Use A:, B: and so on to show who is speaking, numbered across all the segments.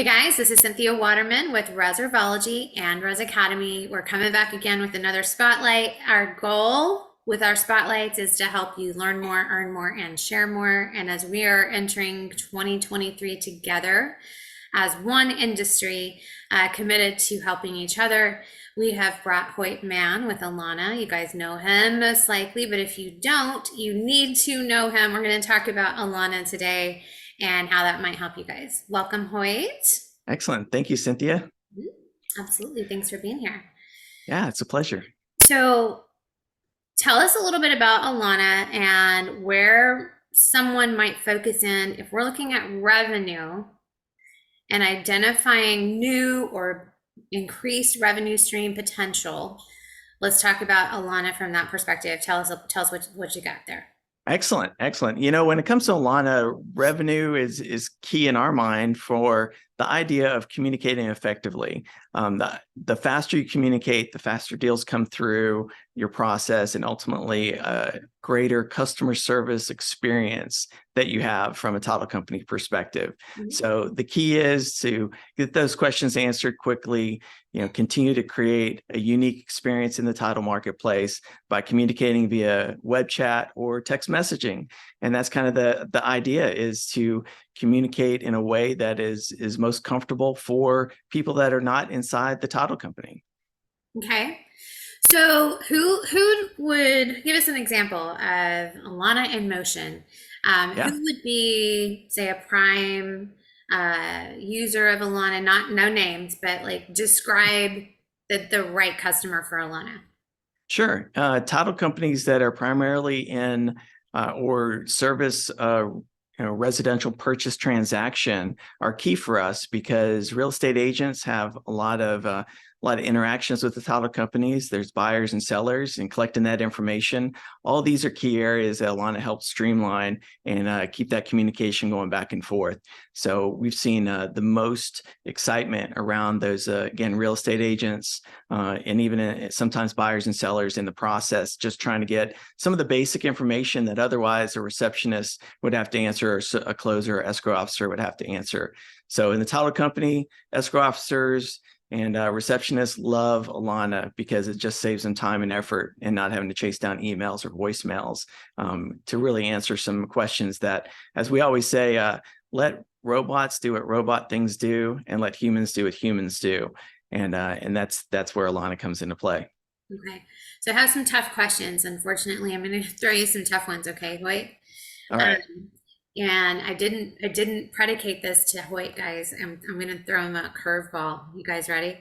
A: Hey guys, this is Cynthia Waterman with Resware and Res Academy. We're coming back again with another spotlight. Our goal with our spotlights is to help you learn more, earn more, and share more. And as we are entering 2023 together as one industry committed to helping each other, we have brought Hoyt Mann with Alanna. You guys know him most likely, but if you don't, you need to know him. We're going to talk about Alanna today and how that might help you guys. Welcome, Hoyt.
B: Excellent. Thank you, Cynthia.
A: Absolutely. Thanks for being here.
B: Yeah, it's a pleasure.
A: So, tell us a little bit about Alanna and where someone might focus in if we're looking at revenue and identifying new or increased revenue stream potential. Let's talk about Alanna from that perspective. Tell us what you got there.
B: Excellent. Excellent. When it comes to Alanna, revenue is key in our mind for the idea of communicating effectively. The faster you communicate, the faster deals come through your process, and ultimately a greater customer service experience that you have from a title company perspective.
A: Mm-hmm.
B: So the key is to get those questions answered quickly, continue to create a unique experience in the title marketplace by communicating via web chat or text messaging. And that's kind of the idea, is to communicate in a way that is most comfortable for people that are not inside the title company.
A: Okay. So who would give us an example of Alanna in motion?
B: Yeah.
A: Who would be, say, a prime user of Alanna? No names, but like describe the right customer for Alanna.
B: Sure. Title companies that are primarily in or service residential purchase transaction are key for us, because real estate agents have a lot of interactions with the title companies. There's buyers and sellers, and collecting that information. All these are key areas that Alanna helps streamline and keep that communication going back and forth. So we've seen the most excitement around those, again, real estate agents and even sometimes buyers and sellers in the process, just trying to get some of the basic information that otherwise a receptionist would have to answer, or a closer or escrow officer would have to answer. So in the title company, escrow officers and receptionists love Alanna because it just saves them time and effort, and not having to chase down emails or voicemails to really answer some questions that, as we always say, let robots do what robot things do, and let humans do what humans do. And that's where Alanna comes into play.
A: Okay. So I have some tough questions. Unfortunately, I'm going to throw you some tough ones. Okay, Hoyt.
B: All right.
A: And I didn't predicate this to Hoyt, guys. I'm going to throw him a curveball. You guys ready?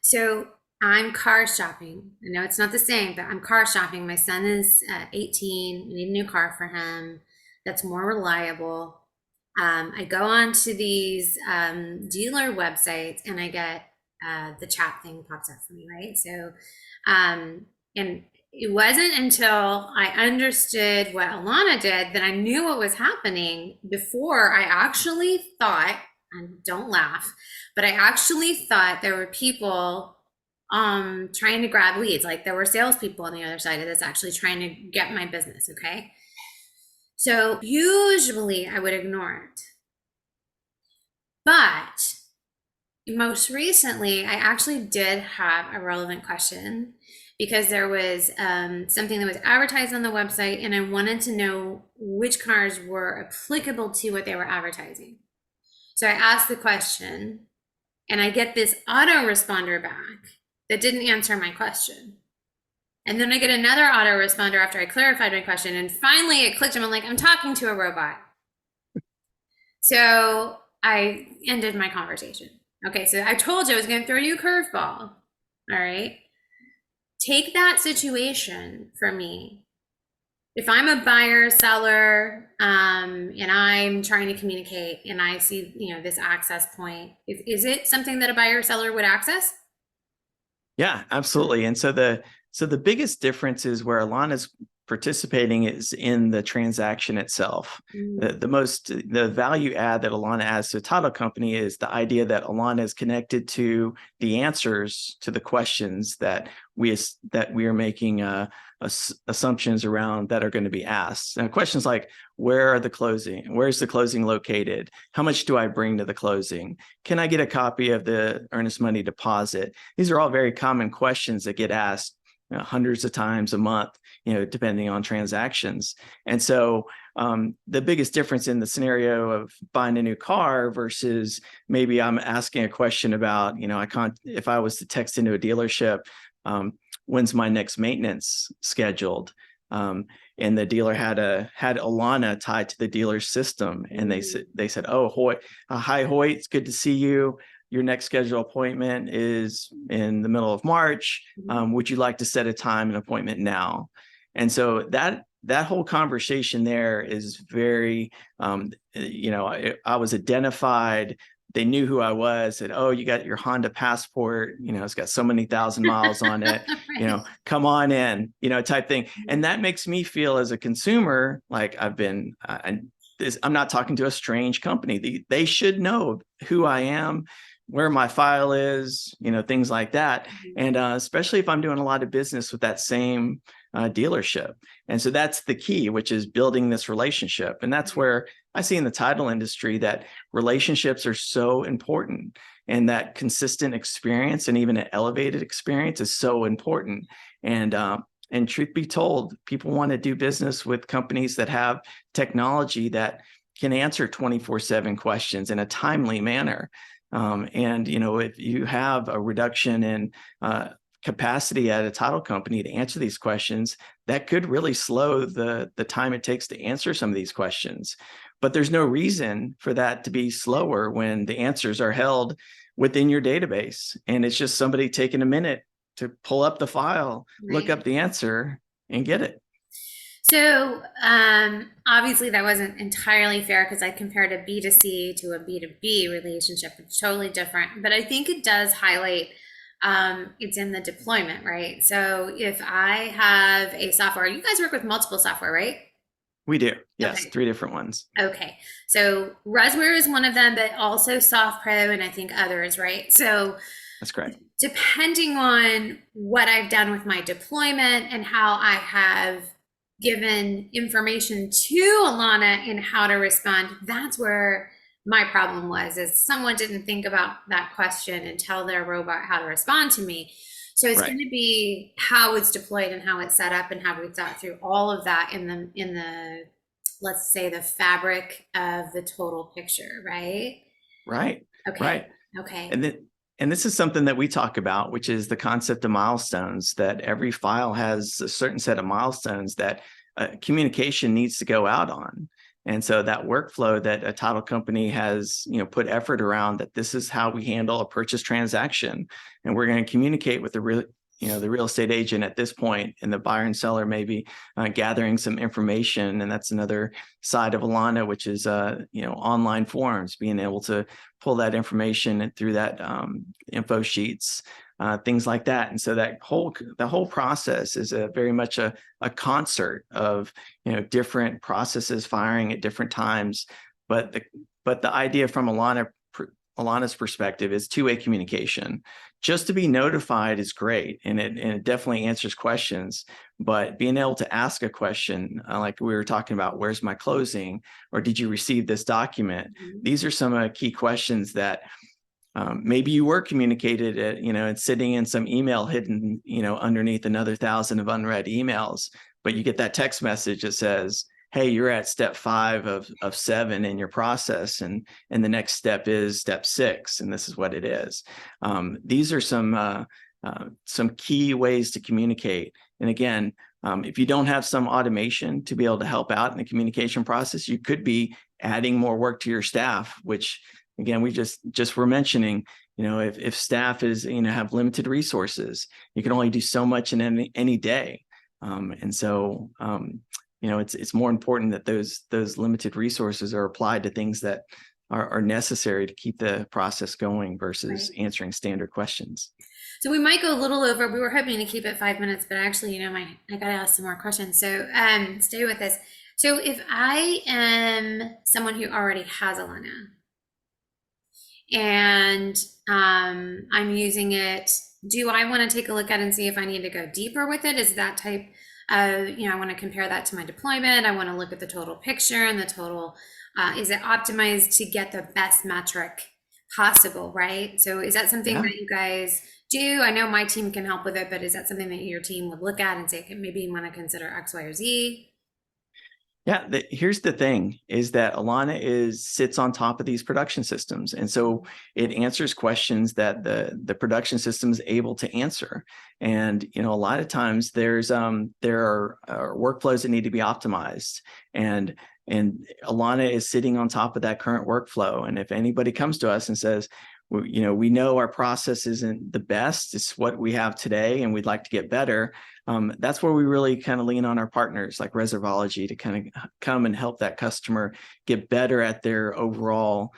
A: So I'm car shopping. I know it's not the same, but I'm car shopping. My son is 18. We need a new car for him that's more reliable. I go on to these dealer websites, and I get the chat thing pops up for me, right? So, and it wasn't until I understood what Alanna did that I knew what was happening. Before, I actually thought, and don't laugh, but I actually thought there were people trying to grab leads. Like there were salespeople on the other side of this actually trying to get my business, okay? So usually I would ignore it. But most recently, I actually did have a relevant question, because there was something that was advertised on the website, and I wanted to know which cars were applicable to what they were advertising. So I asked the question, and I get this autoresponder back that didn't answer my question. And then I get another autoresponder after I clarified my question, and finally it clicked, and I'm like, I'm talking to a robot. So I ended my conversation. Okay, so I told you I was going to throw you a curveball. All right. Take that situation for me. If I'm a buyer, seller, and I'm trying to communicate, and I see, this access point, is it something that a buyer or seller would access?
B: Yeah, absolutely. And so the biggest difference is where Alanna's participating is in the transaction itself. The value add that Alanna adds to a title company is the idea that Alanna is connected to the answers to the questions that we are making assumptions around that are going to be asked. And questions like, where's the closing located? How much do I bring to the closing? Can I get a copy of the earnest money deposit? These are all very common questions that get asked hundreds of times a month, depending on transactions. And so the biggest difference in the scenario of buying a new car versus maybe I'm asking a question about, if I was to text into a dealership, when's my next maintenance scheduled? And the dealer had Alanna tied to the dealer's system, and they said, "Oh, Hoyt, hi Hoyt, it's good to see you. Your next scheduled appointment is in the middle of March. Would you like to set a time and appointment now?" And so that whole conversation there is very, I was identified. They knew who I was, said, "Oh, you got your Honda Passport, it's got so many thousand miles on it,
A: Right.
B: Come on in, type thing." And that makes me feel as a consumer, like I'm not talking to a strange company. They should know who I am, where my file is, things like that. And especially if I'm doing a lot of business with that same dealership. And so that's the key, which is building this relationship. And that's where I see in the title industry that relationships are so important, and that consistent experience and even an elevated experience is so important. And truth be told, people want to do business with companies that have technology that can answer 24/7 questions in a timely manner. And if you have a reduction in capacity at a title company to answer these questions, that could really slow the time it takes to answer some of these questions. But there's no reason for that to be slower when the answers are held within your database, and it's just somebody taking a minute to pull up the file, look up the answer, and get it.
A: So obviously that wasn't entirely fair because I compared a B2C to a B2B relationship. It's totally different, but I think it does highlight it's in the deployment, right? So if I have a software, you guys work with multiple software, right?
B: We do. Yes.
A: Okay.
B: 3 different ones.
A: Okay. So Resware is one of them, but also SoftPro and I think others, right? So
B: that's correct.
A: Depending on what I've done with my deployment and how I have given information to Alanna in how to respond, that's where my problem was, is someone didn't think about that question and tell their robot how to respond to me. So it's going to be how it's deployed and how it's set up and how we thought through all of that in the let's say the fabric of the total picture, right?
B: Right.
A: Okay.
B: Right.
A: Okay.
B: And this is something that we talk about, which is the concept of milestones, that every file has a certain set of milestones that communication needs to go out on. And so that workflow that a title company has, put effort around, that this is how we handle a purchase transaction. And we're going to communicate with the real estate agent at this point, and the buyer and seller may be gathering some information. And that's another side of Alanna, which is, online forms, being able to pull that information through that info sheets, things like that. And so the whole process is very much a concert of, different processes firing at different times. But the idea from Alanna's perspective is two-way communication. Just to be notified is great, and it definitely answers questions. But being able to ask a question, like we were talking about, where's my closing, or did you receive this document? These are some key questions that maybe you were communicated at, it's sitting in some email hidden, underneath another 1,000 of unread emails. But you get that text message that says, "Hey, you're at step 5 of 7 in your process, and the next step is step 6, and this is what it is." These are some key ways to communicate. And again, if you don't have some automation to be able to help out in the communication process, you could be adding more work to your staff, which again, we just were mentioning, if staff is, have limited resources, you can only do so much in any day. And so, it's more important that those limited resources are applied to things that are necessary to keep the process going versus answering standard questions.
A: So we might go a little over. We were hoping to keep it 5 minutes, but actually, I gotta ask some more questions. So stay with us. So if I am someone who already has Alanna and I'm using it, do I want to take a look at it and see if I need to go deeper with it? Is that type of, I want to compare that to my deployment. I want to look at the total picture and the total, is it optimized to get the best metric possible, right? So is that something
B: Yeah.
A: that you guys do? I know my team can help with it, but is that something that your team would look at and say, okay, maybe you want to consider X, Y, or Z?
B: Yeah, here's the thing is that Alanna sits on top of these production systems. And so it answers questions that the production system is able to answer. And, a lot of times there are workflows that need to be optimized. And Alanna is sitting on top of that current workflow. And if anybody comes to us and says, we know our process isn't the best, it's what we have today, and we'd like to get better. That's where we really kind of lean on our partners like Resware to kind of come and help that customer get better at their overall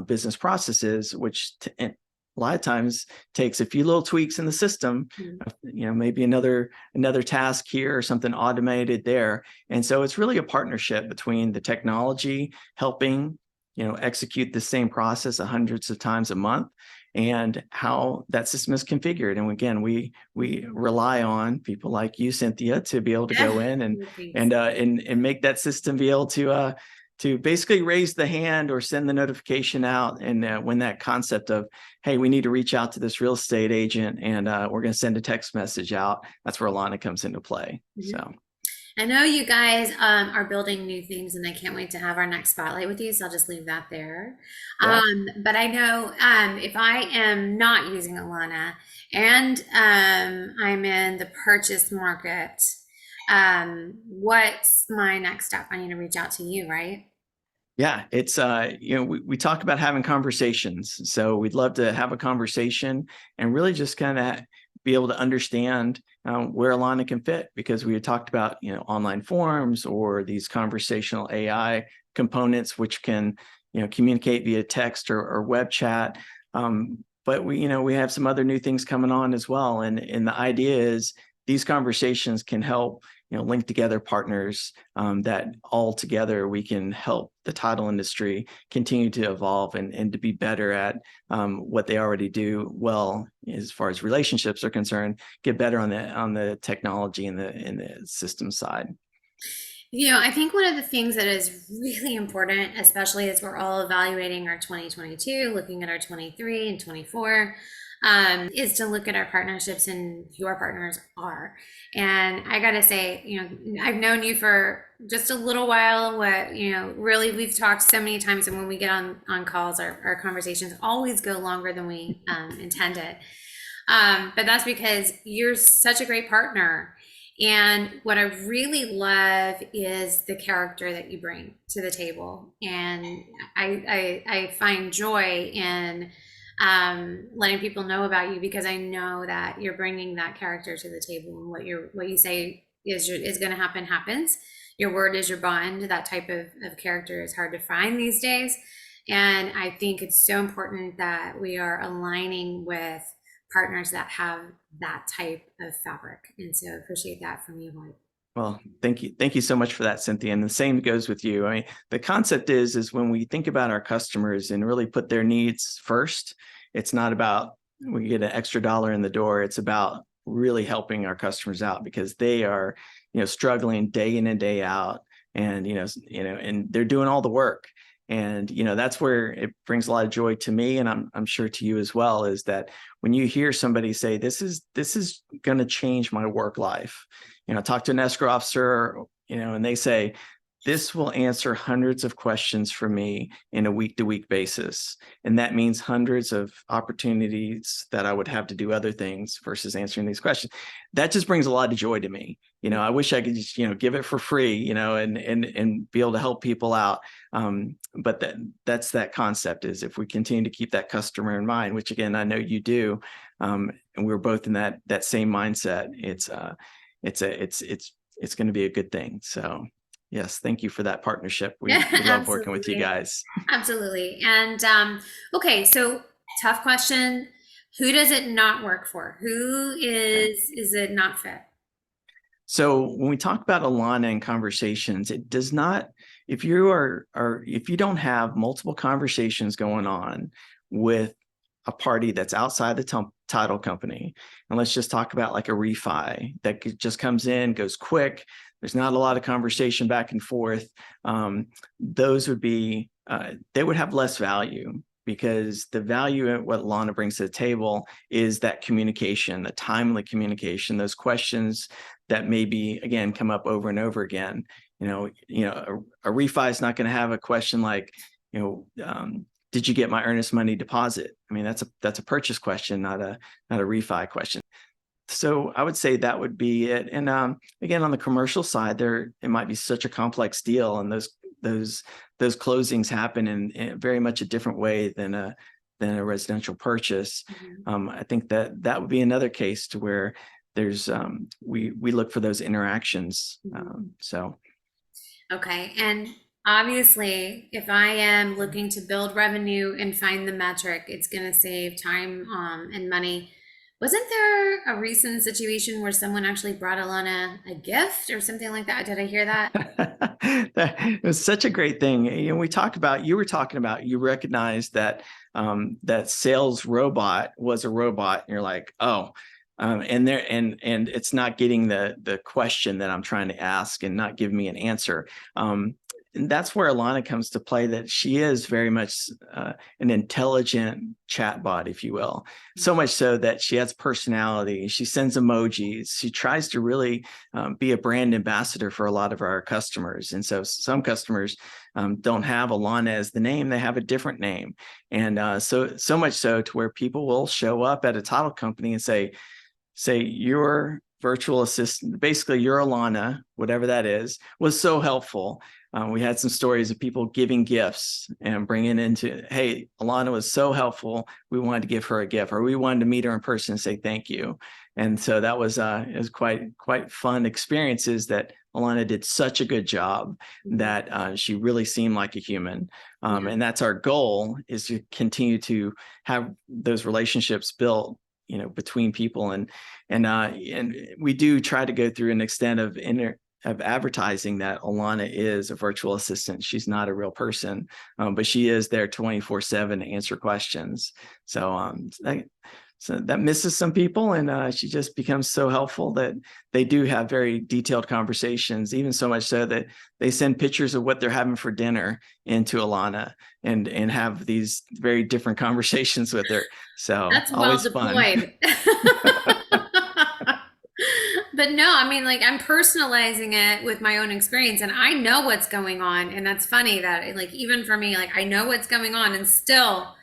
B: business processes, which a lot of times takes a few little tweaks in the system, maybe another task here or something automated there. And so it's really a partnership between the technology helping execute the same process hundreds of times a month, and how that system is configured. And again, we rely on people like you, Cynthia, to be able to go in and make that system be able to basically raise the hand or send the notification out. And when that concept of, hey, we need to reach out to this real estate agent, and we're going to send a text message out, that's where Alanna comes into play. So.
A: I know you guys are building new things, and I can't wait to have our next spotlight with you. So I'll just leave that there.
B: Yeah.
A: But I know if I am not using Alanna and I'm in the purchase market, what's my next step? I need to reach out to you, right?
B: Yeah, it's we talk about having conversations. So we'd love to have a conversation and really just kind of be able to understand where Alanna can fit, because we had talked about online forums or these conversational AI components which can communicate via text or web chat. But we have some other new things coming on as well, and the idea is these conversations can help link together partners that all together we can help the title industry continue to evolve and to be better at what they already do well as far as relationships are concerned, get better on the technology and the system side.
A: I think one of the things that is really important, especially as we're all evaluating our 2022, looking at our 23 and 24, is to look at our partnerships and who our partners are. And I gotta say, I've known you for just a little while. Really, we've talked so many times, and when we get on calls, our conversations always go longer than we intended. But that's because you're such a great partner. And what I really love is the character that you bring to the table. And I find joy in letting people know about you, because I know that you're bringing that character to the table, and what you say is going to happen happens. Your word is your bond. That type of character is hard to find these days. And I think it's so important that we are aligning with partners that have that type of fabric. And so appreciate that from you, Lloyd.
B: Well, thank you. Thank you so much for that, Cynthia. And the same goes with you. I mean, the concept is when we think about our customers and really put their needs first, it's not about we get an extra dollar in the door. It's about really helping our customers out, because they are, struggling day in and day out, and, and they're doing all the work. And, that's where it brings a lot of joy to me. And I'm sure to you as well, is that when you hear somebody say, this is going to change my work life, talk to an escrow officer, and they say, this will answer hundreds of questions for me in a week-to-week basis. And that means hundreds of opportunities that I would have to do other things versus answering these questions. That just brings a lot of joy to me. I wish I could just, give it for free, and be able to help people out. But that's that concept, is if we continue to keep that customer in mind, which again, I know you do, and we're both in that same mindset, it's going to be a good thing. So yes, thank you for that partnership. We love working with you guys.
A: Absolutely. And okay, so tough question. Who does it not work for? Who is it not fit?
B: So when we talk about Alanna and conversations, it does not, if you if you don't have multiple conversations going on with a party that's outside the title company, and let's just talk about like a refi that just comes in, goes quick, there's not a lot of conversation back and forth, those would be, they would have less value, because the value in what Alanna brings to the table is that communication, the timely communication, those questions that maybe, again, come up over and over again. A refi is not going to have a question like, did you get my earnest money deposit? I mean, that's a purchase question, not a refi question. So I would say that would be it. And again, on the commercial side, it might be such a complex deal, and those closings happen in very much a different way than a residential purchase.
A: Mm-hmm.
B: I think that would be another case to where there's we look for those interactions. So
A: Okay, and obviously, if I am looking to build revenue and find the metric, it's going to save time and money. Wasn't there a recent situation where someone actually brought Alanna a gift or something like that? Did I hear that?
B: it was such a great thing. You were talking about, you recognized that that sales robot was a robot, and you're like, oh, and it's not getting the question that I'm trying to ask, and not giving me an answer. And that's where Alanna comes to play, that she is very much an intelligent chatbot, if you will. So much so that she has personality. She sends emojis. She tries to really be a brand ambassador for a lot of our customers. And so some customers don't have Alanna as the name; they have a different name. And so much so to where people will show up at a title company and say your virtual assistant, basically your Alanna, whatever that is, was so helpful. We had some stories of people giving gifts and bringing into, hey, Alanna was so helpful, we wanted to give her a gift, or we wanted to meet her in person and say thank you. And so that was it was quite fun experiences, that Alanna did such a good job that she really seemed like a human. And that's our goal, is to continue to have those relationships built, between people. And we do try to go through an extent of advertising that Alanna is a virtual assistant. She's not a real person, but she is there 24/7 to answer questions. So that misses some people, and she just becomes so helpful that they do have very detailed conversations, even so much so that they send pictures of what they're having for dinner into Alanna, and have these very different conversations with her. So
A: That's well
B: always fun.
A: deployed. But no, I mean, like, I'm personalizing it with my own experience, and I know what's going on. And that's funny that, like, even for me, like, I know what's going on, and still,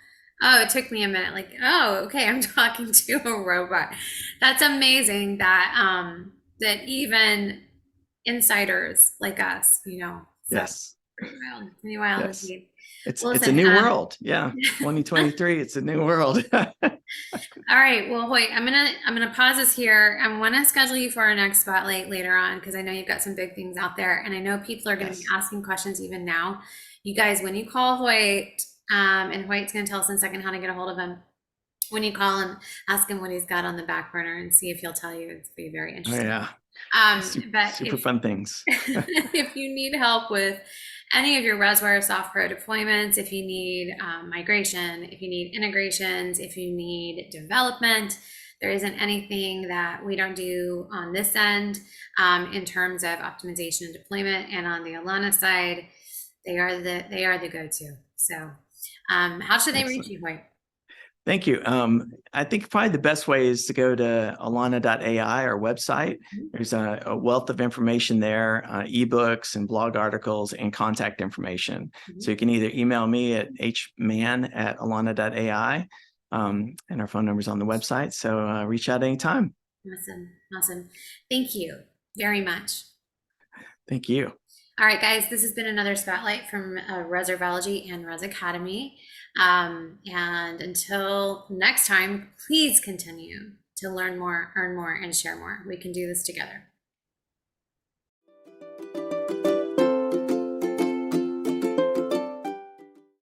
A: oh, it took me a minute. Like, oh, okay, I'm talking to a robot. That's amazing that that even insiders like us, so
B: Yes.
A: pretty wild
B: Yes.
A: indeed.
B: It's
A: Well,
B: a
A: listen,
B: new world. Yeah. 2023, it's a new world.
A: all right. Well, Hoyt, I'm gonna pause this here. I want to schedule you for our next spotlight later on, because I know you've got some big things out there, and I know people are going to be
B: Yes.
A: asking questions even now. You guys, when you call Hoyt, and Hoyt's going to tell us in a second how to get a hold of him. When you call him, ask him what he's got on the back burner and see if he'll tell you. It's be very
B: Oh
A: interesting.
B: yeah.
A: But
B: Super fun things.
A: if you need help with any of your Resware Soft Pro deployments, if you need migration, if you need integrations, if you need development, there isn't anything that we don't do on this end in terms of optimization and deployment. And on the Alanna side, they are the go-to. So how should they reach you, Hoyt?
B: Thank you. I think probably the best way is to go to Alanna.ai, our website. There's a wealth of information there, ebooks and blog articles and contact information. So you can either email me at hman@Alanna.ai, and our phone number is on the website. So reach out anytime.
A: Awesome. Thank you very much.
B: Thank you.
A: All right, guys, this has been another spotlight from Reservology and Res Academy. And until next time, please continue to learn more, earn more, and share more. We can do this together.